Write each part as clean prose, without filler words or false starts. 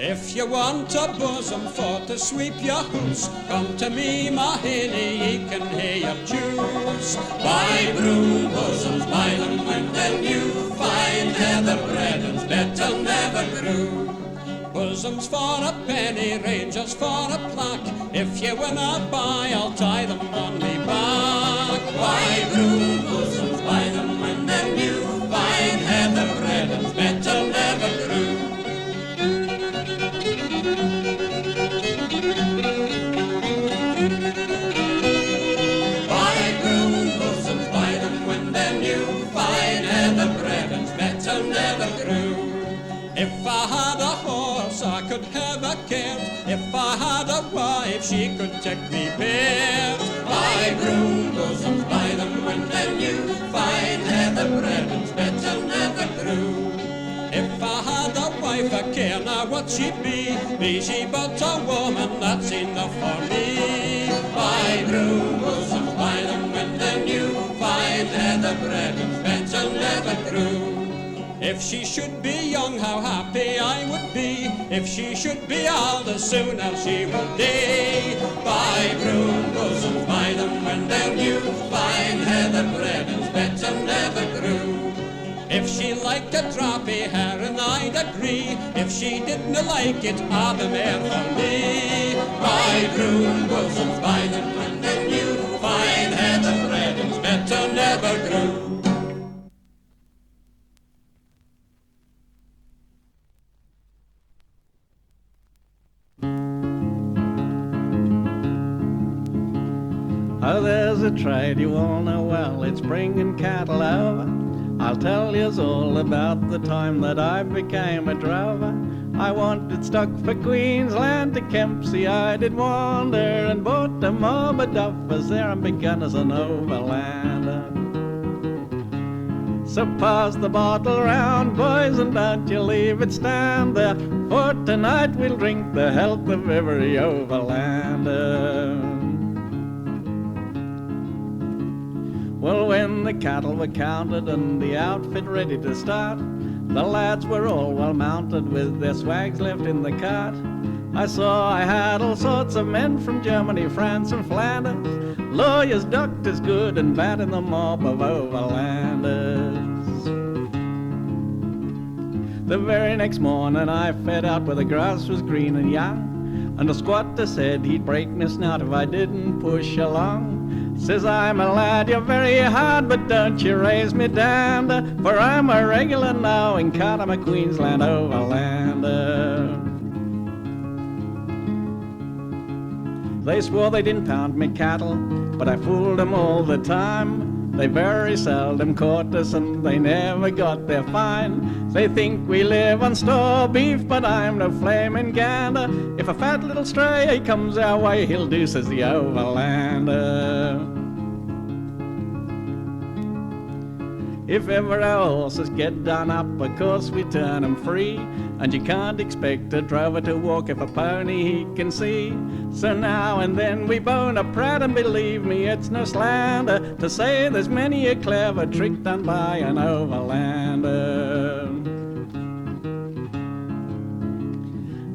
If you want a bosom for to sweep your house, come to me, my hinny, ye can hear your choose. Buy broom bosoms, buy them when they're new, fine heather breadens, better never grew. Bosoms for a penny, rangers for a plaque, if you winna buy, I'll tie them on me back. Buy broom bosoms, buy them when they're new, fine heather breadens, better never grew. Buy broom bosoms, buy them when they're new, fine heather breadens, better never grew. If I had a horse, I could have a cart. If I had a wife, she could take me part. Buy broom bosoms, buy them when they're new, fine heather breadens, better never grew. If I had a wife, I care now what she be she but a woman, that's enough for me. Buy broom bosoms, buy them when they're new, fine heather breadens, better never grew. If she should be young, how happy I would be. If she should be old, the sooner she will die. Buy broom bosoms, buy them when they're new, fine heather breadens, better never grew. If she liked a droppy hair, and I'd agree. If she didn't like it, I'd the mare for me. Buy broom bosoms, buy them when they're new, fine heather breadens, better never grew. Oh, there's a trade you all know well, it's bringing cattle over. I'll tell yous all about the time that I became a drover. I wanted stock for Queensland to Kempsey, I did wander and bought a mob of duffers there and begun as an overlander. So pass the bottle round, boys, and don't you leave it stand there, for tonight we'll drink the health of every overlander. Well, when the cattle were counted and the outfit ready to start, the lads were all well mounted with their swags left in the cart. I saw I had all sorts of men from Germany, France and Flanders, lawyers, doctors, good and bad, in the mob of overlanders. The very next morning I fed out where the grass was green and young, and the squatter said he'd break me snout if I didn't push along. Says I, my lad, you're very hard, but don't you raise me down, for I'm a regular now in cart, I'm a Queensland overlander. They swore they didn't pound me cattle, but I fooled them all the time. They very seldom caught us and they never got their fine. They think we live on store beef, but I'm no flaming gander. If a fat little stray comes our way, he'll do, says the overlander. If ever our horses get done up, of course we turn them free, and you can't expect a drover to walk if a pony he can see. So now and then we bone a prat, and believe me, it's no slander to say there's many a clever trick done by an overlander.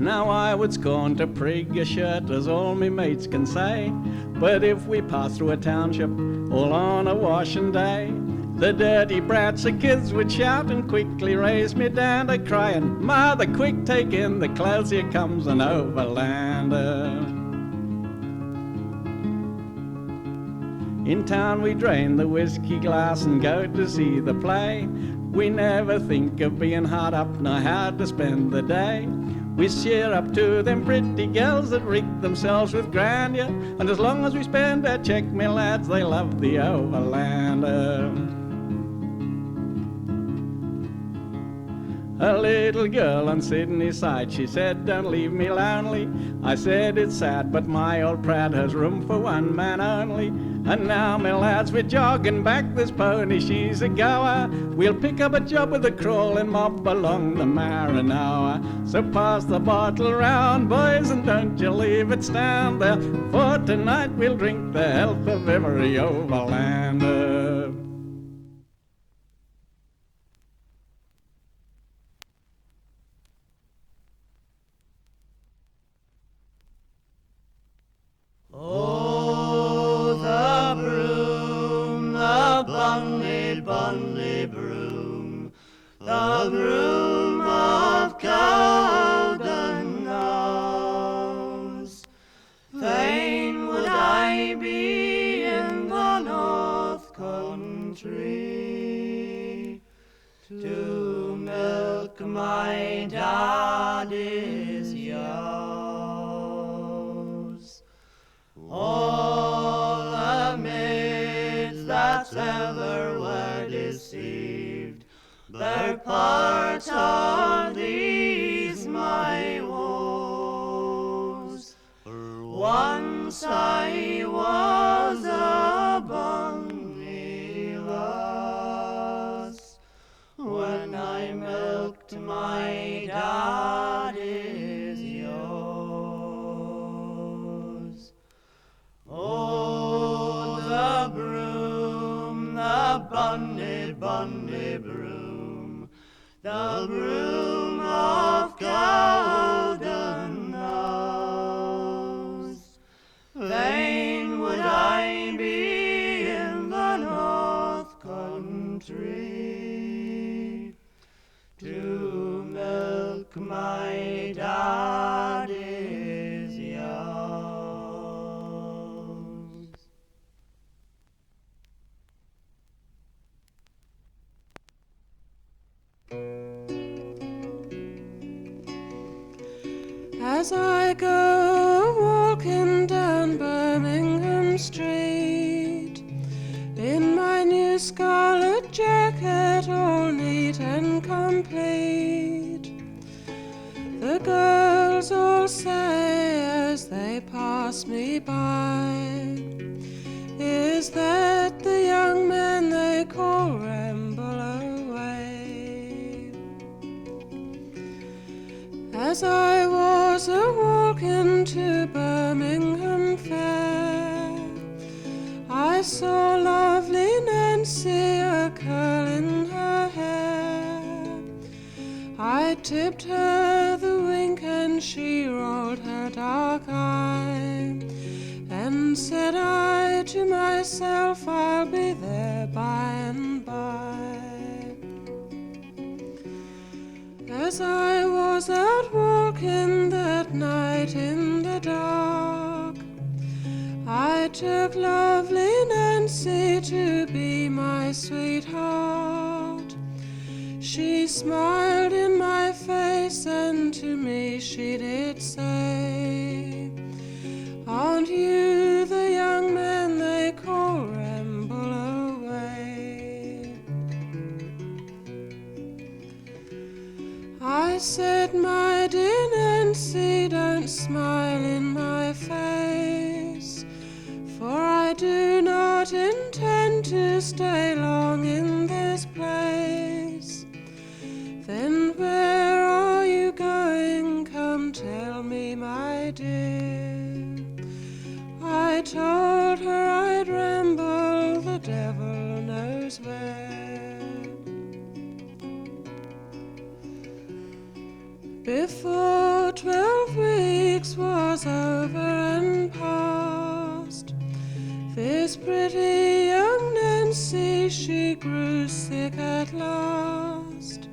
Now I would scorn to prig a shirt, as all me mates can say, but if we pass through a township all on a washing day, the dirty brats of kids would shout and quickly raise me down, to crying, "Mother, quick, take in the clothes, here comes an overlander." In town we drain the whiskey glass and go to see the play. We never think of being hard up nor how to spend the day. We cheer up to them pretty girls that rig themselves with grandeur, and as long as we spend our check, me lads, they love the overlander. A little girl on Sydney's side, she said, "Don't leave me lonely." I said, "It's sad, but my old Pratt has room for one man only." And now, me lads, we're jogging back this pony, she's a goer. We'll pick up a job with a crawling mob along the Maranoa. So pass the bottle round, boys, and don't you leave it stand there, for tonight we'll drink the health of every overlander. country to milk my daddy's ewes. All the maids that ever were deceived, they're part of these my woes. Once I was a bonny lass when I milked my daddy's ewes. Oh, the broom, the bonny, bonny broom, the broom of Cowdenknowes. Fain would I be in the north country to milk my daddy's ewes. As I go walking down Birmingham Street in my new scarlet jacket, all neat and complete, the girls all say as they pass me by, is that the young man they call Rambleaway? As I was a-walking to Birmingham Fair, I saw lovely Nancy a-curling her hair. I tipped her the wink and she rolled her dark eye, and said I to myself, I'll be there by and by. As I was out walking that night in the dark, I took lovely Nancy to be my sweetheart. She smiled in my face and to me she did say, aren't you the young man they call Rambleaway? I said, my dear Nancy, don't smile in my face, for I do not intend to stay long in this place. Then where are you going? Come tell me, my dear. I told her I'd ramble, the devil knows where. Before 12 weeks was over and past, this pretty young Nancy, she grew sick at last.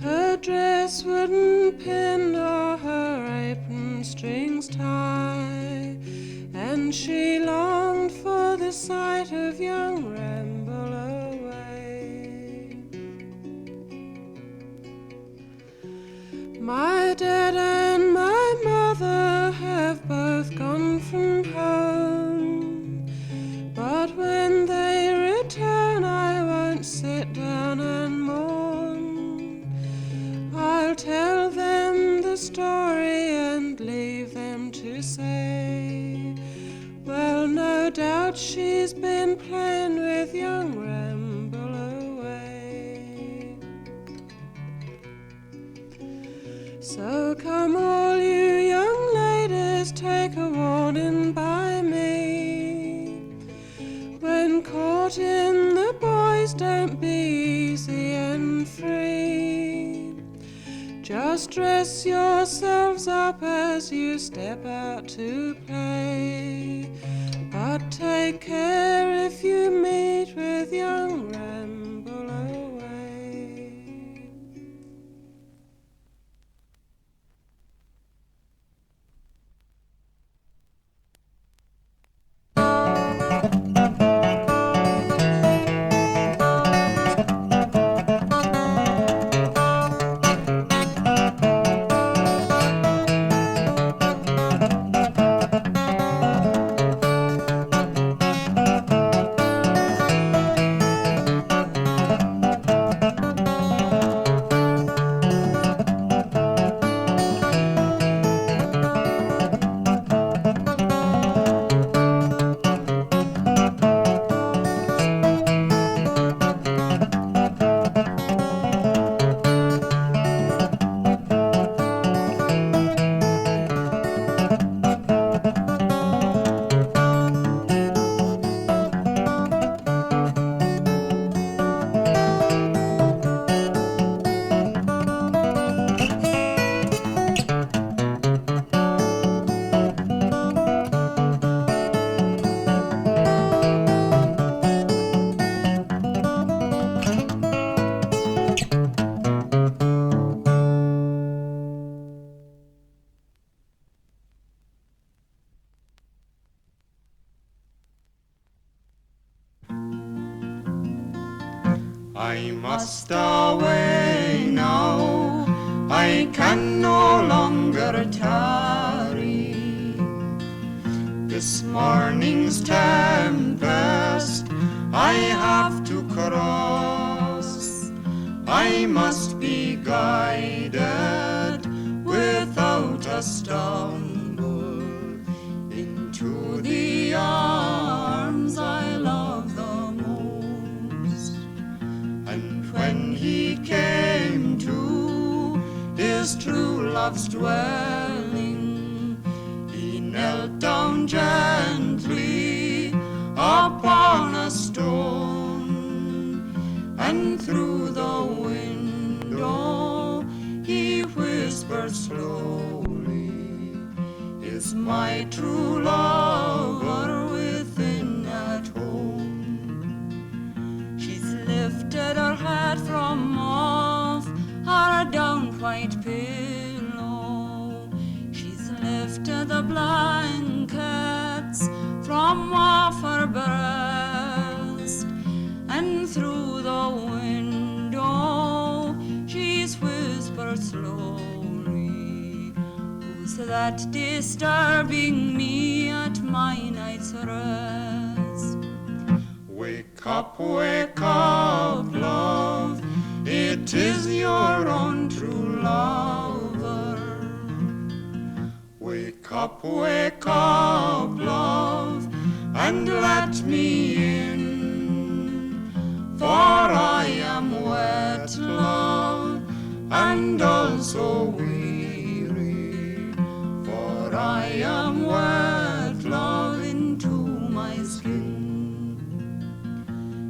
Her dress wouldn't pin nor her apron strings tie, and she longed for the sight of young Rambleaway. My dad and my mother have both gone from home, but when they return I won't sit down and mourn. I'll tell them the story and leave them to say, well, no doubt she's been playing with young Rambleaway. So come all you young ladies, take a warning by me. When caught in the boys, don't be easy and free. Just dress yourselves up as you step out to play, but take care if you meet with young Rambleaway. I must away now, I can no longer tarry. This morning's tempest I have to cross. I must be guided without a stumble into the arms I love the most. And when he came to his true love's dwelling, he knelt down gently upon a stone, and through the window he whispered slowly, "Is my true lover within at home?" She's lifted her head from off her down white pillow, she's lifted the blankets from off her breast, and through the window she's whispered slowly, "Who's that disturbing me at my night's rest?" Wake up, love, it is your own true lover. Wake up, love, and let me in, for I am wet, love, and also weary, for I am wet, love, into my skin.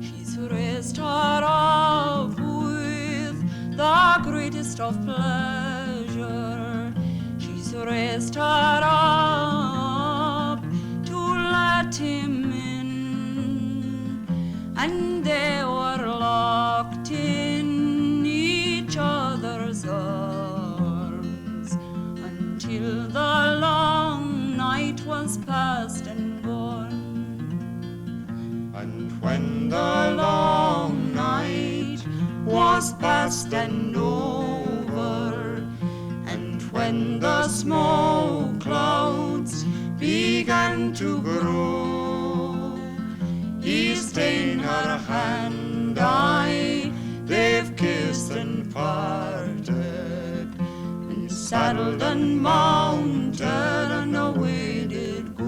She's raised her up with the greatest of pleasure, she's raised her up to let him in, and they were locked in each other's arms until the long night was past and gone. And when the long night was past and over, and when the smoke clouds began to grow, he stayed her hand, they've kissed and parted, he saddled and mounted and away did go.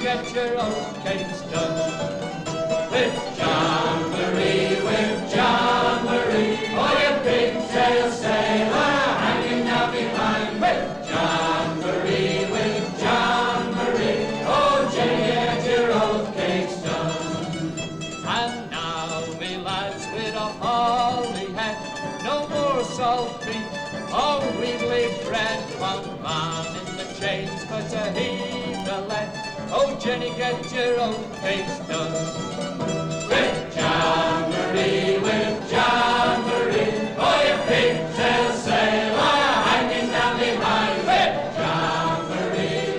Get your old cakes done. With Jamboree, oh you pigtail sailor, hanging down behind. With Jamboree, oh Jenny, get your old cakes done. And now, me lads, with a holly head, no more salt beef, oh wheatly bread, one man in the chains, but a heave the lead. Oh, Jenny, get your own cakes done. With Jamboree, oh, you pigtail sailor, hanging down behind. With Jamboree,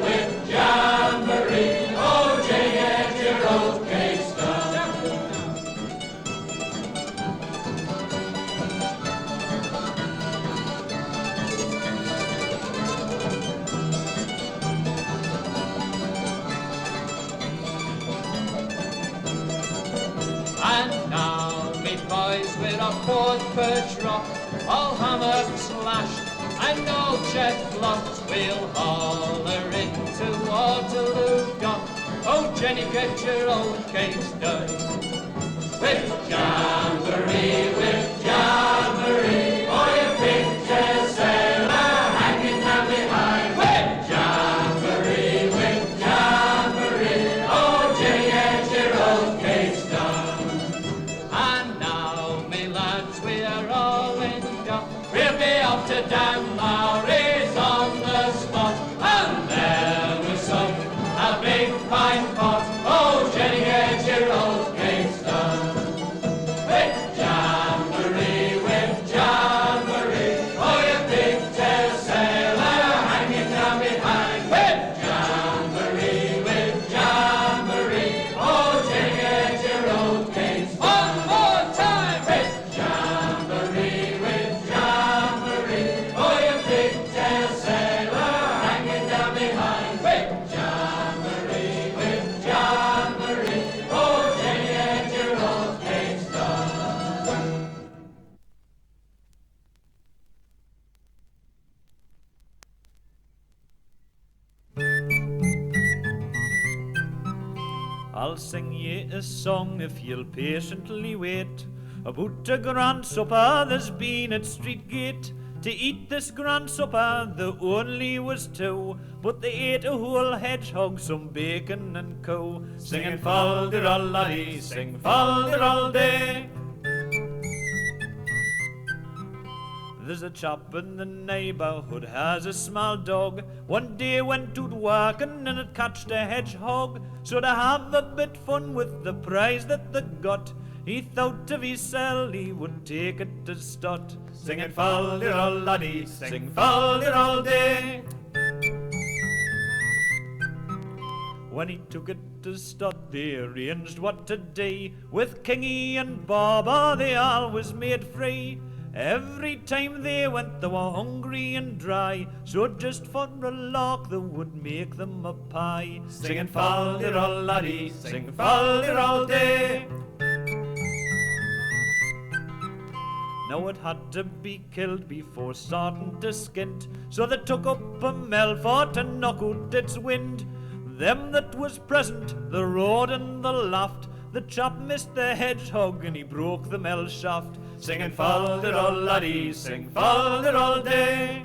oh, Jenny, get boys with a fourth perch rock, all hammered, slashed, and all jet blocked. We'll haul her into Waterloo dock. Oh, Jenny, get your old cakes done. With Jamboree, oh, you picture sailor hanging down behind. With Jamboree, oh, Jenny, get your old cakes done. And now, me lads, we're all in dock. We'll be off to Damlowry's on the spot. And there we sung a big pine pot. Oh, Jenny, get your old cakes done. With Jamboree, oh, you pigtail sailor hanging down behind. With Jamboree, oh, Jenny, get your old cakes. One more time. With Jamboree, oh, you pigtail sailor hanging down behind. With Jamboree, oh, Jenny, get your old cakes done. I'll sing ye a song if you'll patiently wait, about a grand supper there's been at Street Gate. To eat this grand supper there only was two, but they ate a whole hedgehog, some bacon and cow. Singing fal-de-ral laddie, sing fal-de-ral day. There's a chap in the neighbourhood has a small dog. One day went out walking and it catched a hedgehog. So to have a bit fun with the prize that they got, he thought of himself he would take it to stot. Singing fal-de-ral laddie, sing fal-de-ral day. When he took it to stot, they arranged what to do. With Kingy and Baba they always made free. Every time they went they were hungry and dry, so just for a lark they would make them a pie. Singing fal-de-ral laddie, sing fal-de-ral day. Now it had to be killed before starting to skint, so they took up a mill for to knock out its wind. Them that was present, the road and the laughed. The chap missed the hedgehog and he broke the mill shaft. Singing fal-de-ral laddie, sing fal-de-ral day.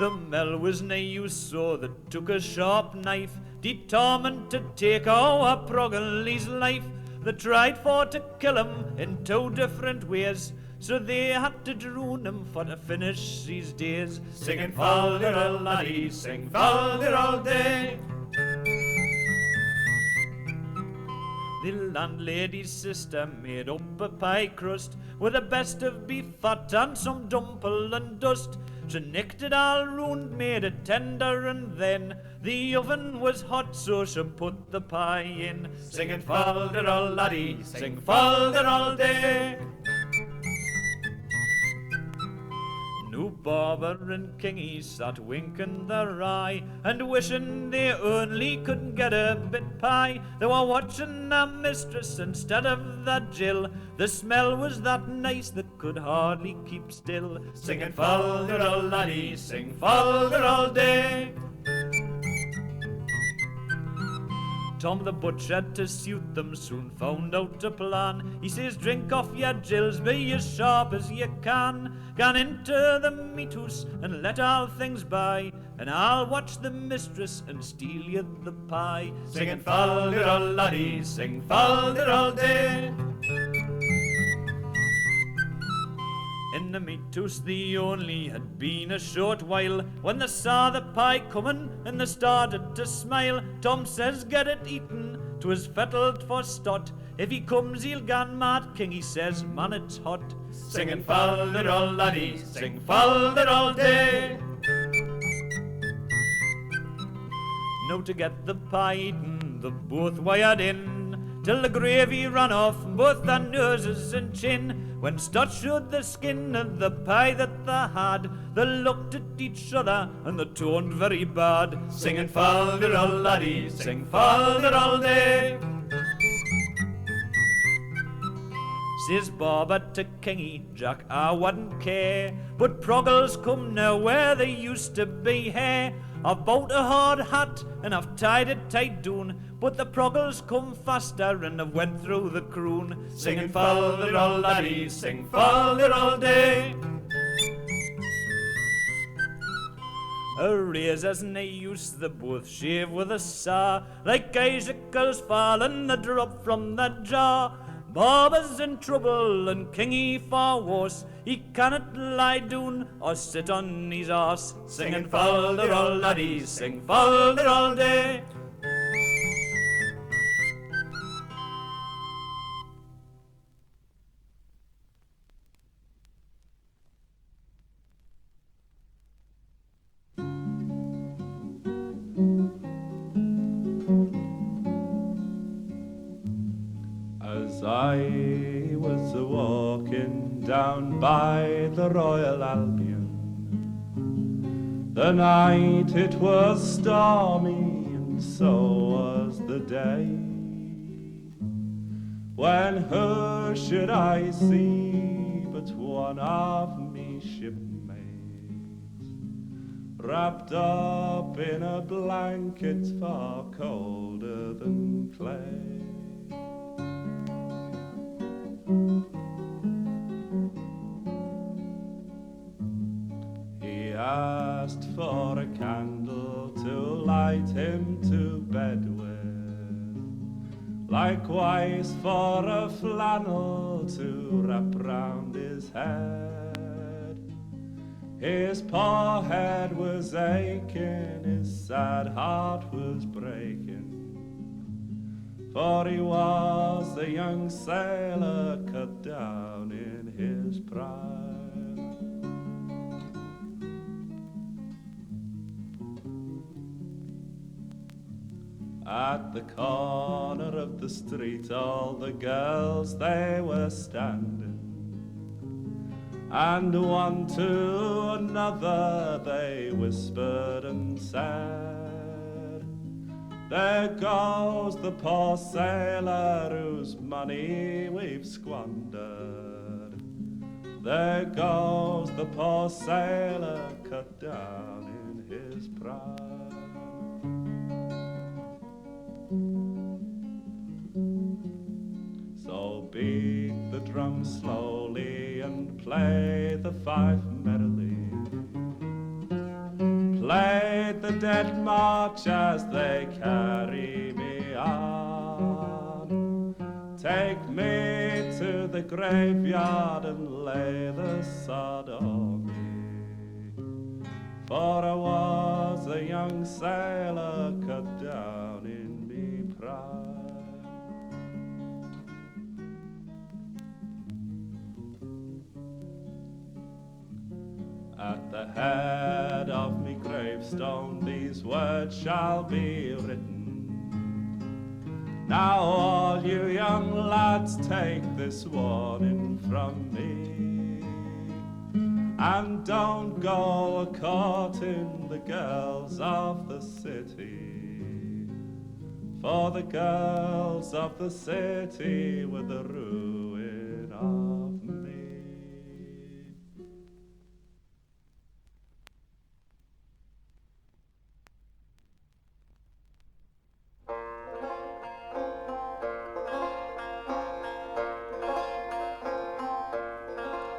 The mill was nae use, so they took a sharp knife, determined to take our Proggelly's life. They tried for to kill him in two different ways, so they had to drown him for to finish his days. Singing fal-de-ral laddie, sing fal-de-ral day. The landlady's sister made up a pie crust with the best of beef fat and some dumple and dust. She nicked it all round, made it tender, and then the oven was hot, so she put the pie in. Singing fal-de-ral laddie, sing fal-de-ral day. New Barber and Kingy sat winking their eye and wishing they only could get a bit pie. They were watching their mistress instead of that Jill. The smell was that nice they could hardly keep still. Singing fal-de-ral laddie, sing fal-de-ral day. Tom the butcher, to suit them, soon found out a plan. He says, drink off your Jills, be as sharp as you can. Gone into the meat house and let all things by, and I'll watch the mistress and steal you the pie. Singing fal-de-ral laddie, sing fal-de-ral day. In the meat house they only had been a short while, when they saw the pie coming and they started to smile. Tom says, get it eaten, 'twas fettled for stot. If he comes he'll gan mad, Kingy says, man it's hot. Singing fal-de-ral laddie, sing fal-de-ral day. Now to get the pie eaten, they both wired in, till the gravy ran off both their noses and chin. When Stott showed the skin of the pie that they had, they looked at each other and they turned very bad. Singing fal-de-ral laddie, sing fal-de-ral day. Says Barbara to Kingy, Jack, I wouldn't care, but Proggles come now where they used to be hair. I've bought a hard hat and I've tied it tight down, but the Proggles come faster and I've went through the croon, singing Folder all laddie, sing Folder all day. A razor's nae use, the both shave with a saw, like icicles falling a drop from the jaw. Bobber's in trouble and Kingy for worse, he cannot lie down or sit on his arse, singing Folder all laddie, sing Folder all day. As I was walking down by the Royal Albion, the night it was stormy and so was the day, when who should I see but one of me shipmates, wrapped up in a blanket far colder than clay. He asked for a candle to light him to bed with, likewise for a flannel to wrap round his head. His poor head was aching, his sad heart was breaking, for he was a young sailor cut down in his prime. At the corner of the street all the girls they were standing, and one to another they whispered and said, there goes the poor sailor whose money we've squandered. There goes the poor sailor cut down in his prime. So beat the drum slowly and play the fife merrily. Play the dead march as they carry me on. Take me to the graveyard and lay the sod on me, for I was a young sailor cut down in me prime. At the head of me gravestone these words shall be written. Now all you young lads take this warning from me, and don't go a-courting the girls of the city, for the girls of the city were the ruin of me.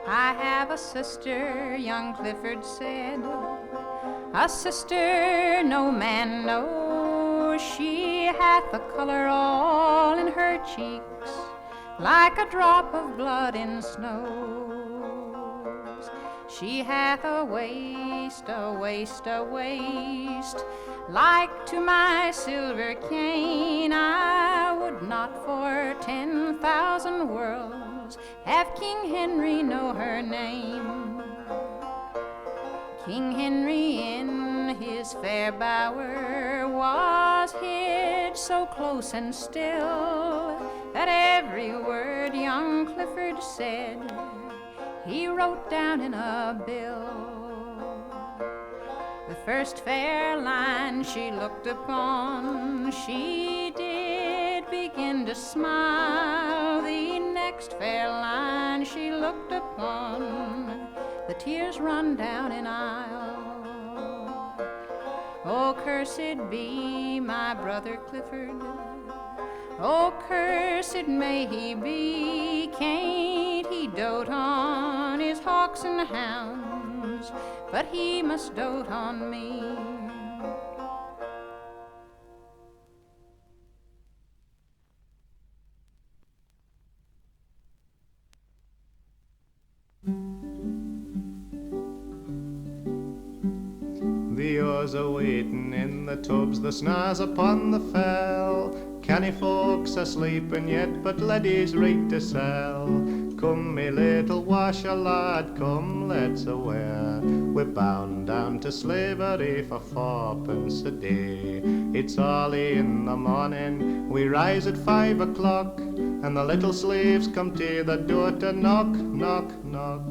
I have a sister, young Clifford said, a sister no man knows. She hath the color all in her cheeks, like a drop of blood in snows. She hath a waist, a waist, a waist, like to my silver cane. I would not for 10,000 worlds have King Henry know her name. King Henry in his fair bower was hid so close and still that every word young Clifford said he wrote down in a bill. The first fair line she looked upon, she did begin to smile. The next next fair line she looked upon, the tears run down an aisle. Oh, cursed be my brother Clifford, oh, cursed may he be. Can't he dote on his hawks and hounds, but he must dote on me. The oars are waiting in the tubs, the snares upon the fell. Canny folks are sleeping yet, but leddies right to sell. Come, me little washer lad, come, let's away. We're bound down to slavery for fourpence a day. It's early in the morning, we rise at 5 o'clock, and the little slaves come to the door to knock, knock, knock.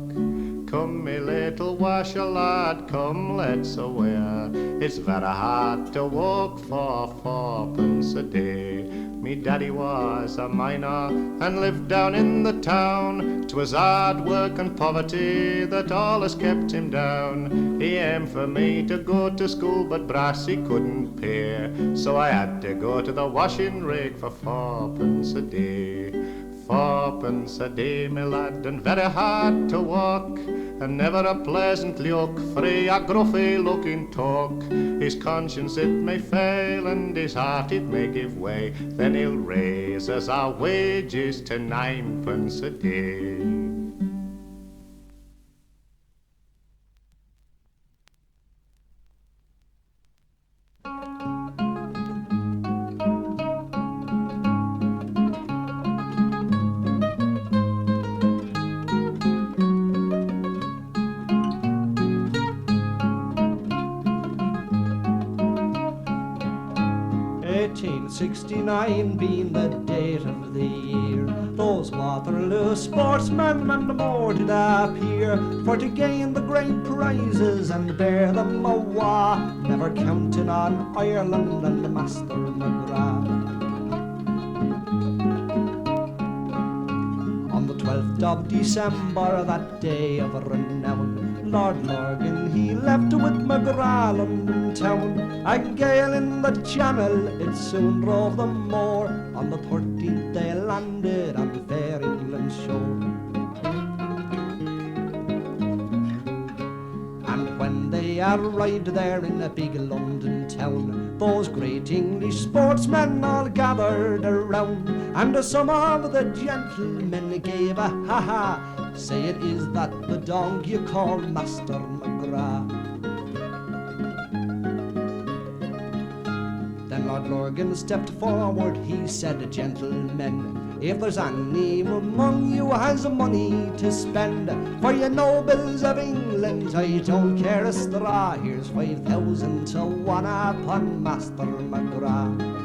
Come, me little washer lad, come, let's away. It's very hard to walk for fourpence a day. Me daddy was a miner and lived down in the town. 'Twas hard work and poverty that allus kept him down. He aimed for me to go to school, but Brassy couldn't pay, so I had to go to the washing rig for fourpence a day. Fourpence a day, me lad, and very hard to walk, and never a pleasant look for a gruffy looking talk. His conscience it may fail, and his heart it may give way, then he'll raise us our wages to 9pence a day. Being the date of the year, those Waterloo sportsmen and more did appear, for to gain the great prizes and bear them awa, never counting on Ireland and Master McGrath. On the 12th of December, that day of renown, Lord Lorgan he left with McGrath London town. A gale in the channel, it soon drove them more. On the 13th they landed on fair England's shore. And when they arrived there in a big London town, those great English sportsmen all gathered around, and some of the gentlemen gave a ha-ha, say it is that the dog you call Master McGrath. Then Lord Lorgan stepped forward, he said, gentlemen, if there's any among you has money to spend for your nobles of England, I don't care a straw. Here's 5,000 to 1 upon Master McGrath.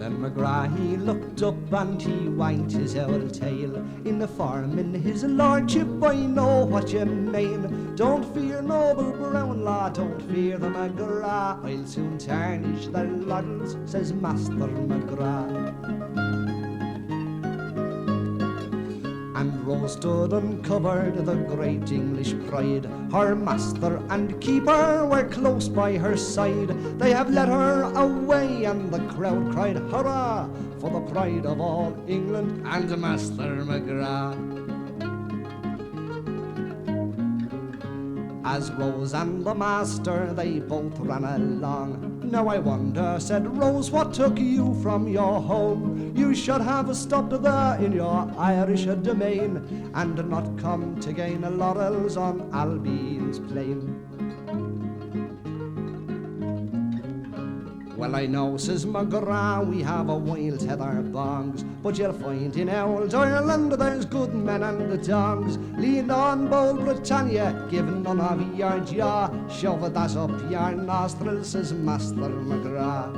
Then McGrath he looked up and he wagged his old tail. In the farm, in his lordship, I know what you mean. Don't fear noble Brownlaw, don't fear the McGrath. I'll soon tarnish their laddles, says Master McGrath. And Rose stood uncovered, the great English pride. Her master and keeper were close by her side. They have led her away, and the crowd cried, hurrah, for the pride of all England and Master McGrath. As Rose and the master, they both ran along. Now I wonder, said Rose, what took you from your home? You should have stopped there in your Irish domain, and not come to gain laurels on Albion's plain. Well, I know, says McGrath, we have a wild heather bongs, but you'll find in old Ireland there's good men and dogs. Lean on, bold Britannia, give none of your jaw, shove that up your nostrils, says Master McGrath.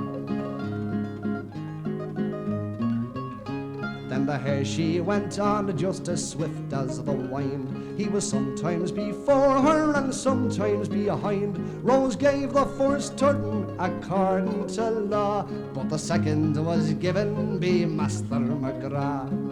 Then the hare she went on just as swift as the wind. He was sometimes before her and sometimes behind. Rose gave the first turn according to law, but the second was given by Master McGrath.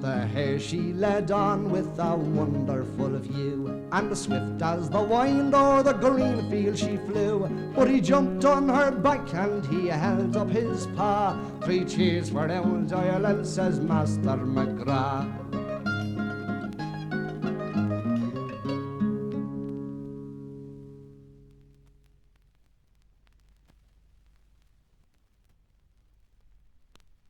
The hare she led on with a wonderful view, and swift as the wind o'er the green field she flew. But he jumped on her back and he held up his paw. 3 cheers for old Ireland, says Master McGrath.